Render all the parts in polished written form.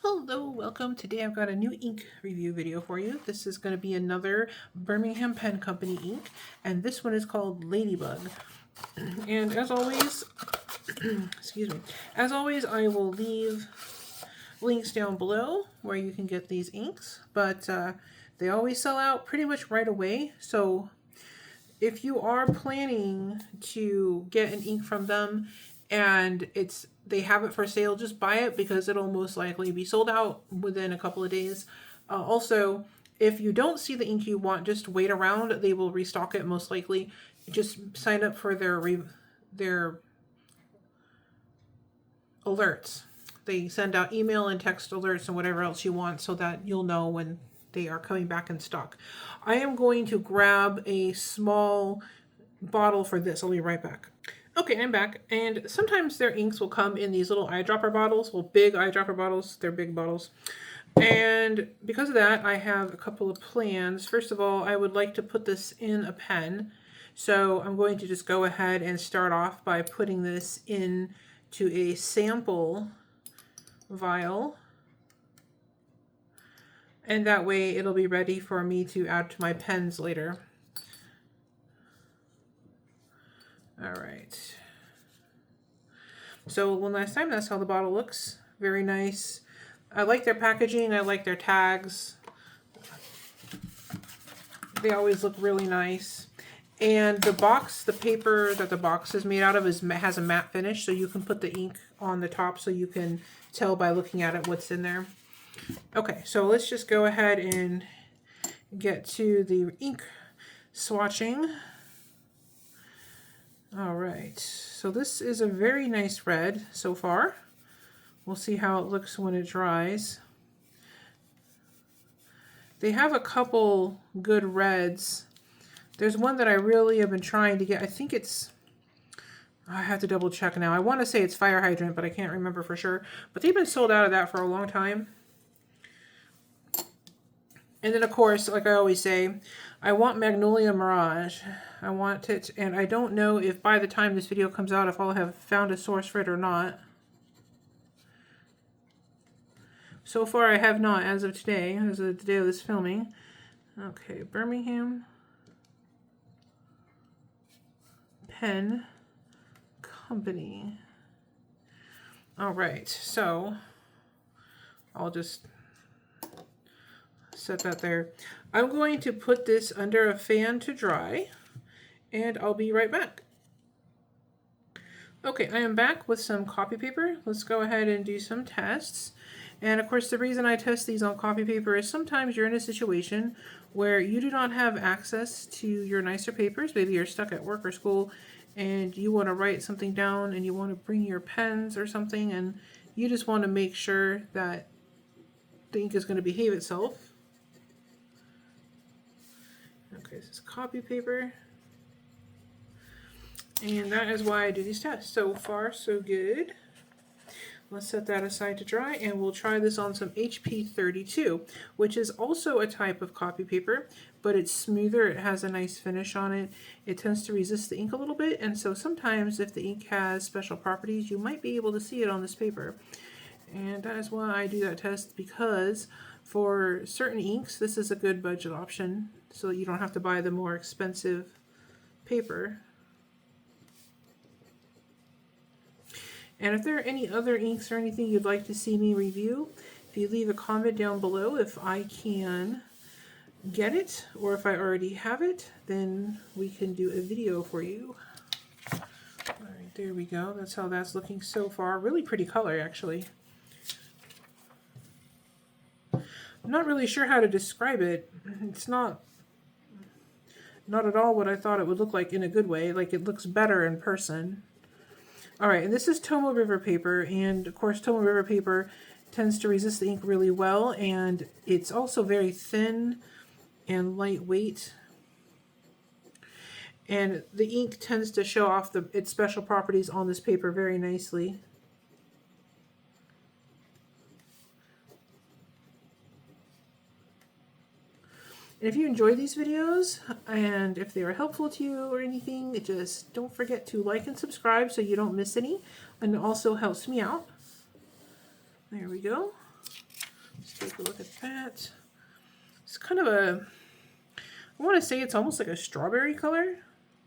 Hello, welcome. Today I've got a new ink review video for you. This is going to be another Birmingham Pen Company ink, and this one is called Ladybug. And as always, excuse me, as always, I will leave links down below where you can get these inks, but they always sell out pretty much right away. So if you are planning to get an ink from them and they have it for sale, just buy it because it'll most likely be sold out within a couple of days. Also, if you don't see the ink you want, just wait around. They will restock it most likely. Just sign up for their alerts. They send out email and text alerts and whatever else you want so that you'll know when they are coming back in stock. I am going to grab a small bottle for this. I'll be right back. Okay, I'm back, and sometimes their inks will come in these little eyedropper bottles, well, big eyedropper bottles. They're big bottles. And because of that, I have a couple of plans. First of all, I would like to put this in a pen. So I'm going to just go ahead and start off by putting this into a sample vial. And that way it'll be ready for me to add to my pens later. All right. So one last time, that's how the bottle looks. Very nice. I like their packaging. I like their tags. They always look really nice. And the box, the paper that the box is made out of has a matte finish, so you can put the ink on the top so you can tell by looking at it what's in there. Okay, so let's just go ahead and get to the ink swatching. All right, so this is a very nice red so far. We'll see how it looks when it dries. They have a couple good reds. There's one that I really have been trying to get. I think I have to double check now. I want to say it's Fire Hydrant, but I can't remember for sure. But they've been sold out of that for a long time. And then, of course, like I always say, I want Magnolia Mirage. I want it, and I don't know if by the time this video comes out, if I'll have found a source for it or not. So far, I have not, as of today, as of the day of this filming. Okay, Birmingham Pen Company. All right, so I'll just set that there. I'm going to put this under a fan to dry, and I'll be right back. Okay, I am back with some copy paper. Let's go ahead and do some tests. And of course, the reason I test these on copy paper is sometimes you're in a situation where you do not have access to your nicer papers. Maybe you're stuck at work or school and you want to write something down and you want to bring your pens or something, and you just want to make sure that the ink is going to behave itself. Okay, this is copy paper. And that is why I do these tests. So far, so good. Let's set that aside to dry, and we'll try this on some HP 32, which is also a type of copy paper, but it's smoother. It has a nice finish on it. It tends to resist the ink a little bit, and so sometimes if the ink has special properties, you might be able to see it on this paper. And that is why I do that test, because for certain inks, this is a good budget option, so that you don't have to buy the more expensive paper. And if there are any other inks or anything you'd like to see me review, if you leave a comment down below, if I can get it, or if I already have it, then we can do a video for you. All right, there we go. That's how that's looking so far. Really pretty color, actually. I'm not really sure how to describe it. It's not at all what I thought it would look like in a good way. Like, it looks better in person. All right, and this is Tomoe River paper, and of course Tomoe River paper tends to resist the ink really well, and it's also very thin and lightweight. And the ink tends to show off its special properties on this paper very nicely. And if you enjoy these videos, and if they are helpful to you or anything, just don't forget to like and subscribe so you don't miss any. And it also helps me out. There we go. Let's take a look at that. It's kind of a, I want to say it's almost like a strawberry color.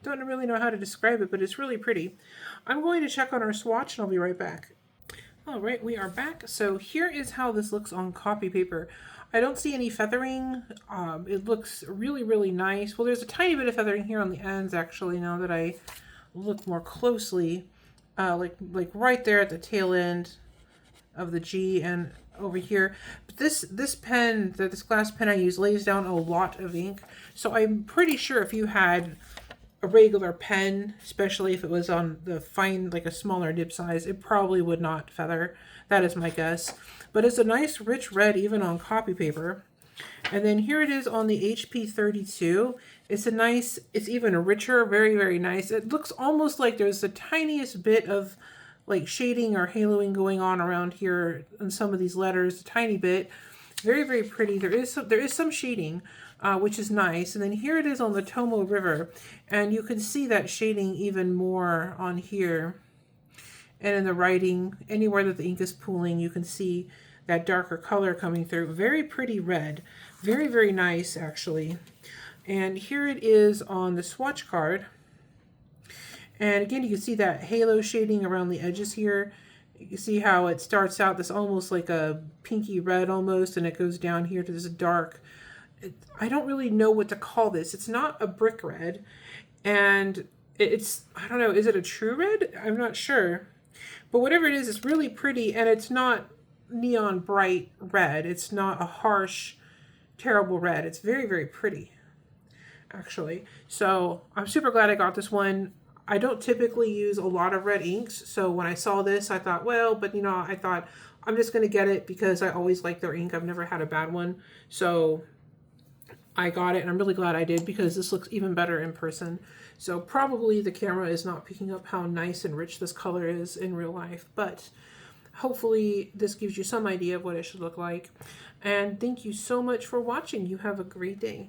Don't really know how to describe it, but it's really pretty. I'm going to check on our swatch and I'll be right back. All right, we are back. So here is how this looks on copy paper. I don't see any feathering. It looks really, really nice. Well, there's a tiny bit of feathering here on the ends, actually, now that I look more closely. Like right there at the tail end of the G and over here. But this pen, this glass pen I use, lays down a lot of ink. So I'm pretty sure if you had a regular pen, especially if it was on the fine, like a smaller nib size, it probably would not feather. That is my guess. But it's a nice rich red even on copy paper. And then here it is on the HP 32. It's a nice, it's even richer, very, very nice. It looks almost like there's the tiniest bit of like shading or haloing going on around here in some of these letters, a tiny bit. Very, very pretty. There is some shading, which is nice. And then here it is on the Tomo River. And you can see that shading even more on here. And in the writing, anywhere that the ink is pooling, you can see that darker color coming through. Very pretty red. Very, very nice, actually. And here it is on the swatch card. And again, you can see that halo shading around the edges here. You can see how it starts out this almost like a pinky red almost, and it goes down here to this dark. I don't really know what to call this. It's not a brick red, and it's, I don't know, is it a true red? I'm not sure. But whatever it is, it's really pretty, and it's not neon bright red. It's not a harsh, terrible red. It's very, very pretty, actually. So I'm super glad I got this one. I don't typically use a lot of red inks, so when I saw this, I thought, well, but you know, I thought I'm just going to get it because I always like their ink. I've never had a bad one, so I got it, and I'm really glad I did because this looks even better in person. So probably the camera is not picking up how nice and rich this color is in real life, but hopefully this gives you some idea of what it should look like. And thank you so much for watching. You have a great day.